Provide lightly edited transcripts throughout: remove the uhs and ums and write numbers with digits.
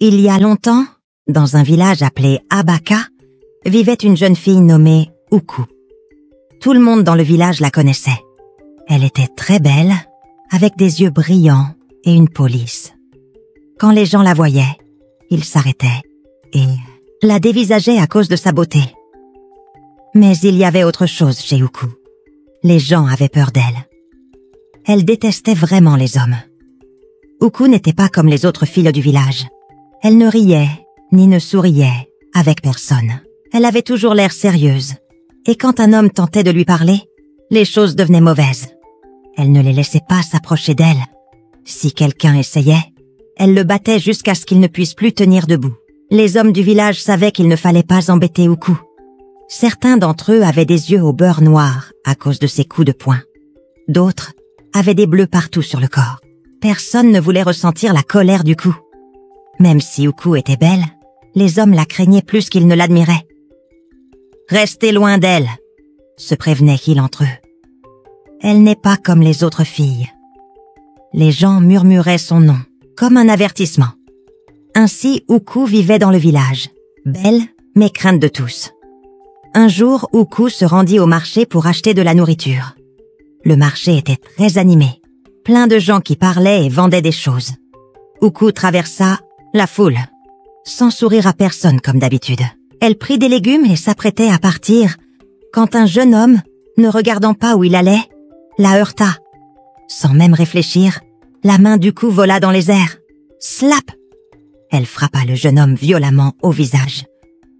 Il y a longtemps, dans un village appelé Abaka, vivait une jeune fille nommée Uku. Tout le monde dans le village la connaissait. Elle était très belle, avec des yeux brillants et une peau lisse. Quand les gens la voyaient, ils s'arrêtaient et la dévisageaient à cause de sa beauté. Mais il y avait autre chose chez Uku. Les gens avaient peur d'elle. Elle détestait vraiment les hommes. Uku n'était pas comme les autres filles du village. Elle ne riait, ni ne souriait, avec personne. Elle avait toujours l'air sérieuse. Et quand un homme tentait de lui parler, les choses devenaient mauvaises. Elle ne les laissait pas s'approcher d'elle. Si quelqu'un essayait, elle le battait jusqu'à ce qu'il ne puisse plus tenir debout. Les hommes du village savaient qu'il ne fallait pas embêter Uku. Certains d'entre eux avaient des yeux au beurre noir à cause de ses coups de poing. D'autres avaient des bleus partout sur le corps. Personne ne voulait ressentir la colère d'Uku. Même si Uku était belle, les hommes la craignaient plus qu'ils ne l'admiraient. « Restez loin d'elle !» se prévenaient-ils entre eux. Elle n'est pas comme les autres filles. Les gens murmuraient son nom, comme un avertissement. Ainsi, Uku vivait dans le village, belle mais crainte de tous. Un jour, Uku se rendit au marché pour acheter de la nourriture. Le marché était très animé, plein de gens qui parlaient et vendaient des choses. Uku traversa la foule, sans sourire à personne comme d'habitude. Elle prit des légumes et s'apprêtait à partir, quand un jeune homme, ne regardant pas où il allait, la heurta. Sans même réfléchir, la main d'Uku vola dans les airs. Slap! Elle frappa le jeune homme violemment au visage.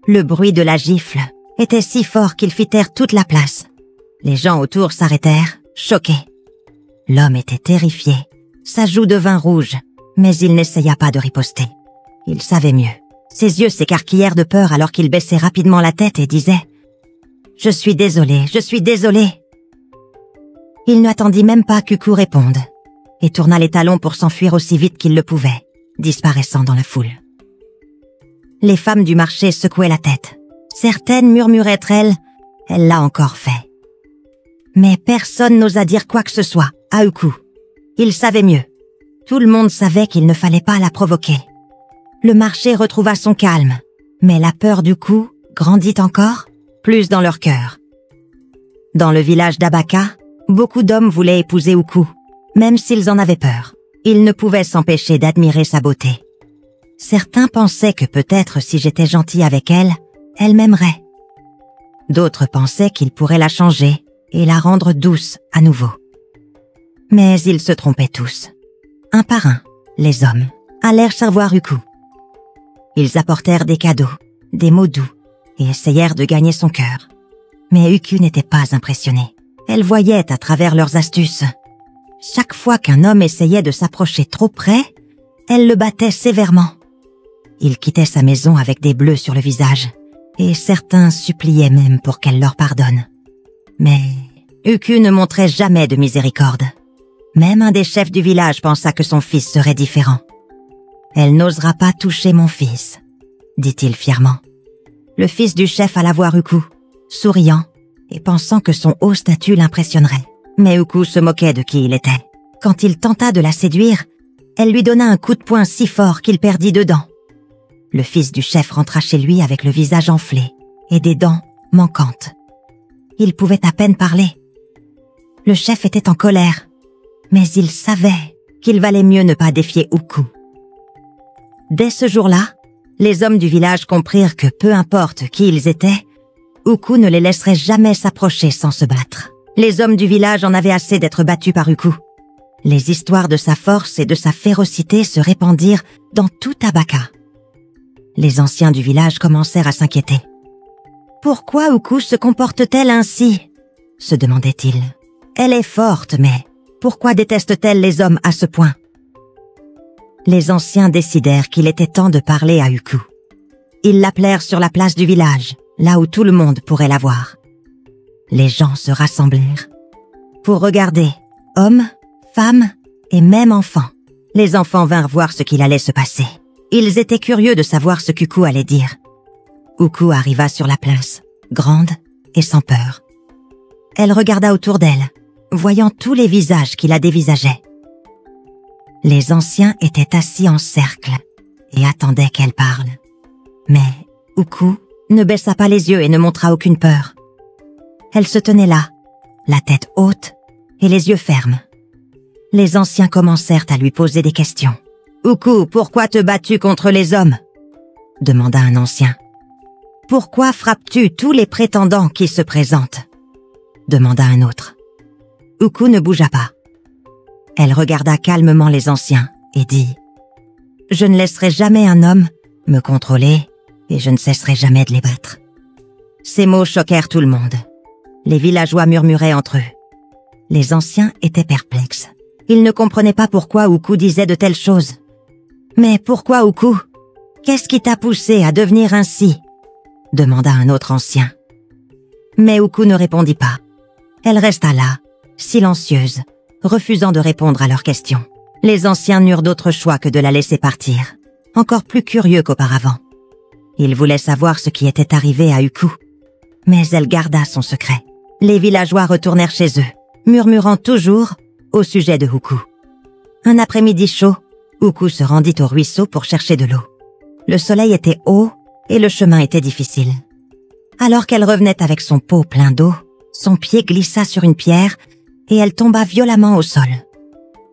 Le bruit de la gifle était si fort qu'il fit taire toute la place. Les gens autour s'arrêtèrent, choqués. L'homme était terrifié. Sa joue devint rouge, mais il n'essaya pas de riposter. Il savait mieux. Ses yeux s'écarquillèrent de peur alors qu'il baissait rapidement la tête et disait « Je suis désolé, je suis désolé !» Il n'attendit même pas qu'Uku réponde et tourna les talons pour s'enfuir aussi vite qu'il le pouvait, disparaissant dans la foule. Les femmes du marché secouaient la tête. Certaines murmuraient entre elles « Elle l'a encore fait !» Mais personne n'osa dire quoi que ce soit à Uku. Il savait mieux. Tout le monde savait qu'il ne fallait pas la provoquer. Le marché retrouva son calme, mais la peur d'Uku grandit encore, plus dans leur cœur. Dans le village d'Abaka, beaucoup d'hommes voulaient épouser Uku, même s'ils en avaient peur. Ils ne pouvaient s'empêcher d'admirer sa beauté. Certains pensaient que peut-être si j'étais gentil avec elle, elle m'aimerait. D'autres pensaient qu'il pourrait la changer et la rendre douce à nouveau. Mais ils se trompaient tous. Un par un, les hommes allèrent savoir Uku. Ils apportèrent des cadeaux, des mots doux, et essayèrent de gagner son cœur. Mais Uku n'était pas impressionnée. Elle voyait à travers leurs astuces. Chaque fois qu'un homme essayait de s'approcher trop près, elle le battait sévèrement. Il quittait sa maison avec des bleus sur le visage, et certains suppliaient même pour qu'elle leur pardonne. Mais Uku ne montrait jamais de miséricorde. Même un des chefs du village pensa que son fils serait différent. « Elle n'osera pas toucher mon fils », dit-il fièrement. Le fils du chef alla voir Uku, souriant et pensant que son haut statut l'impressionnerait. Mais Uku se moquait de qui il était. Quand il tenta de la séduire, elle lui donna un coup de poing si fort qu'il perdit 2 dents. Le fils du chef rentra chez lui avec le visage enflé et des dents manquantes. Il pouvait à peine parler. Le chef était en colère, mais il savait qu'il valait mieux ne pas défier Uku. Dès ce jour-là, les hommes du village comprirent que peu importe qui ils étaient, Uku ne les laisserait jamais s'approcher sans se battre. Les hommes du village en avaient assez d'être battus par Uku. Les histoires de sa force et de sa férocité se répandirent dans tout Abaka. Les anciens du village commencèrent à s'inquiéter. « Pourquoi Uku se comporte-t-elle ainsi ?» se demandaient-ils. « Elle est forte, mais pourquoi déteste-t-elle les hommes à ce point ?» Les anciens décidèrent qu'il était temps de parler à Uku. Ils l'appelèrent sur la place du village, là où tout le monde pourrait la voir. Les gens se rassemblèrent pour regarder, hommes, femmes et même enfants. Les enfants vinrent voir ce qu'il allait se passer. Ils étaient curieux de savoir ce qu'Uku allait dire. Uku arriva sur la place, grande et sans peur. Elle regarda autour d'elle, voyant tous les visages qui la dévisageaient. Les anciens étaient assis en cercle, et attendait qu'elle parle. Mais Uku ne baissa pas les yeux et ne montra aucune peur. Elle se tenait là, la tête haute et les yeux fermes. Les anciens commencèrent à lui poser des questions. « Uku, pourquoi te bats-tu contre les hommes ?» demanda un ancien. « Pourquoi frappes-tu tous les prétendants qui se présentent ?» demanda un autre. Uku ne bougea pas. Elle regarda calmement les anciens et dit « Je ne laisserai jamais un homme me contrôler et je ne cesserai jamais de les battre. » Ces mots choquèrent tout le monde. Les villageois murmuraient entre eux. Les anciens étaient perplexes. Ils ne comprenaient pas pourquoi Uku disait de telles choses. « Mais pourquoi, Uku? Qu'est-ce qui t'a poussé à devenir ainsi ?» demanda un autre ancien. Mais Uku ne répondit pas. Elle resta là, silencieuse, refusant de répondre à leurs questions. Les anciens n'eurent d'autre choix que de la laisser partir, encore plus curieux qu'auparavant. Ils voulaient savoir ce qui était arrivé à Uku, mais elle garda son secret. Les villageois retournèrent chez eux, murmurant toujours au sujet de Uku. Un après-midi chaud, Uku se rendit au ruisseau pour chercher de l'eau. Le soleil était haut et le chemin était difficile. Alors qu'elle revenait avec son pot plein d'eau, son pied glissa sur une pierre et elle tomba violemment au sol.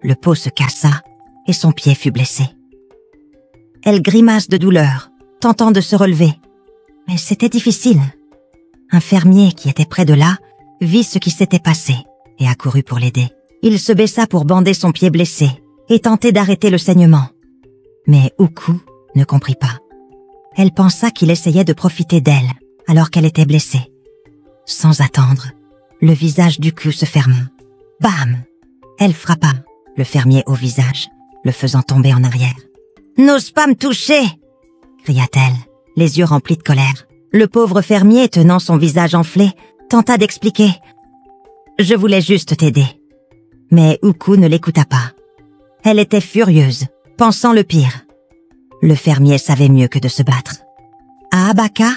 Le pot se cassa et son pied fut blessé. Elle grimace de douleur, tentant de se relever. Mais c'était difficile. Un fermier qui était près de là vit ce qui s'était passé et accourut pour l'aider. Il se baissa pour bander son pied blessé et tenter d'arrêter le saignement. Mais Uku ne comprit pas. Elle pensa qu'il essayait de profiter d'elle alors qu'elle était blessée. Sans attendre, le visage d'Uku se ferma. Bam! Elle frappa le fermier au visage, le faisant tomber en arrière. « N'ose pas me toucher !» cria-t-elle, les yeux remplis de colère. Le pauvre fermier, tenant son visage enflé, tenta d'expliquer. « Je voulais juste t'aider. » Mais Uku ne l'écouta pas. Elle était furieuse, pensant le pire. Le fermier savait mieux que de se battre. À Abaka,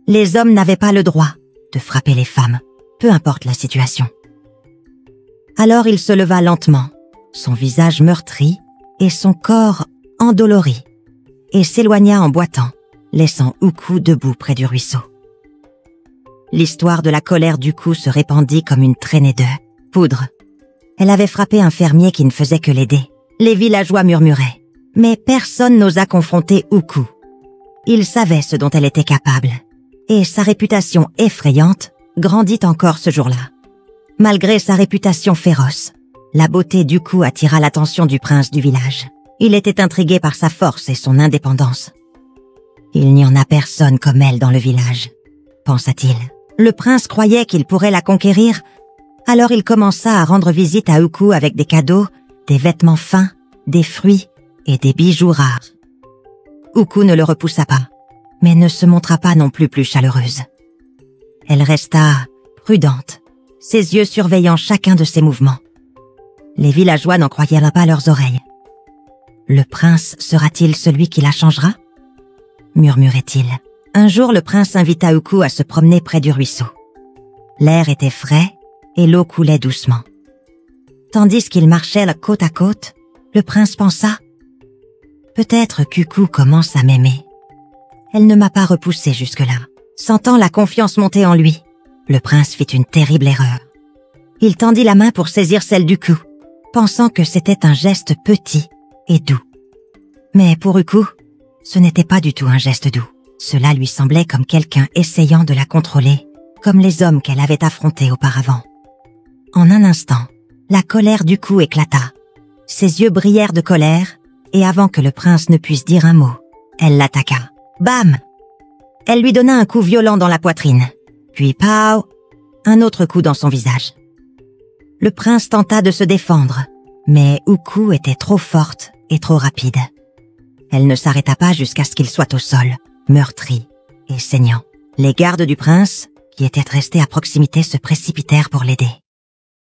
les hommes n'avaient pas le droit de frapper les femmes, peu importe la situation. Alors il se leva lentement, son visage meurtri et son corps endolori, et s'éloigna en boitant, laissant Uku debout près du ruisseau. L'histoire de la colère d'Uku se répandit comme une traînée de poudre. Elle avait frappé un fermier qui ne faisait que l'aider. Les villageois murmuraient, mais personne n'osa confronter Uku. Il savait ce dont elle était capable, et sa réputation effrayante grandit encore ce jour-là. Malgré sa réputation féroce, la beauté d'Uku attira l'attention du prince du village. Il était intrigué par sa force et son indépendance. Il n'y en a personne comme elle dans le village, pensa-t-il. Le prince croyait qu'il pourrait la conquérir, alors il commença à rendre visite à Uku avec des cadeaux, des vêtements fins, des fruits et des bijoux rares. Uku ne le repoussa pas, mais ne se montra pas non plus chaleureuse. Elle resta prudente, ses yeux surveillant chacun de ses mouvements. Les villageois n'en croyaient pas leurs oreilles. « Le prince sera-t-il celui qui la changera ?» murmurait-il. Un jour, le prince invita Uku à se promener près du ruisseau. L'air était frais et l'eau coulait doucement. Tandis qu'ils marchaient côte à côte, le prince pensa « Peut-être qu'Uku commence à m'aimer. » Elle ne m'a pas repoussé jusque-là. Sentant la confiance monter en lui, le prince fit une terrible erreur. Il tendit la main pour saisir celle d'Uku, pensant que c'était un geste petit et doux. Mais pour Uku, ce n'était pas du tout un geste doux. Cela lui semblait comme quelqu'un essayant de la contrôler, comme les hommes qu'elle avait affrontés auparavant. En un instant, la colère d'Uku éclata. Ses yeux brillèrent de colère, et avant que le prince ne puisse dire un mot, elle l'attaqua. Bam! Elle lui donna un coup violent dans la poitrine, puis pow! Un autre coup dans son visage. Le prince tenta de se défendre, mais Uku était trop forte et trop rapide. Elle ne s'arrêta pas jusqu'à ce qu'il soit au sol, meurtri et saignant. Les gardes du prince, qui étaient restés à proximité, se précipitèrent pour l'aider.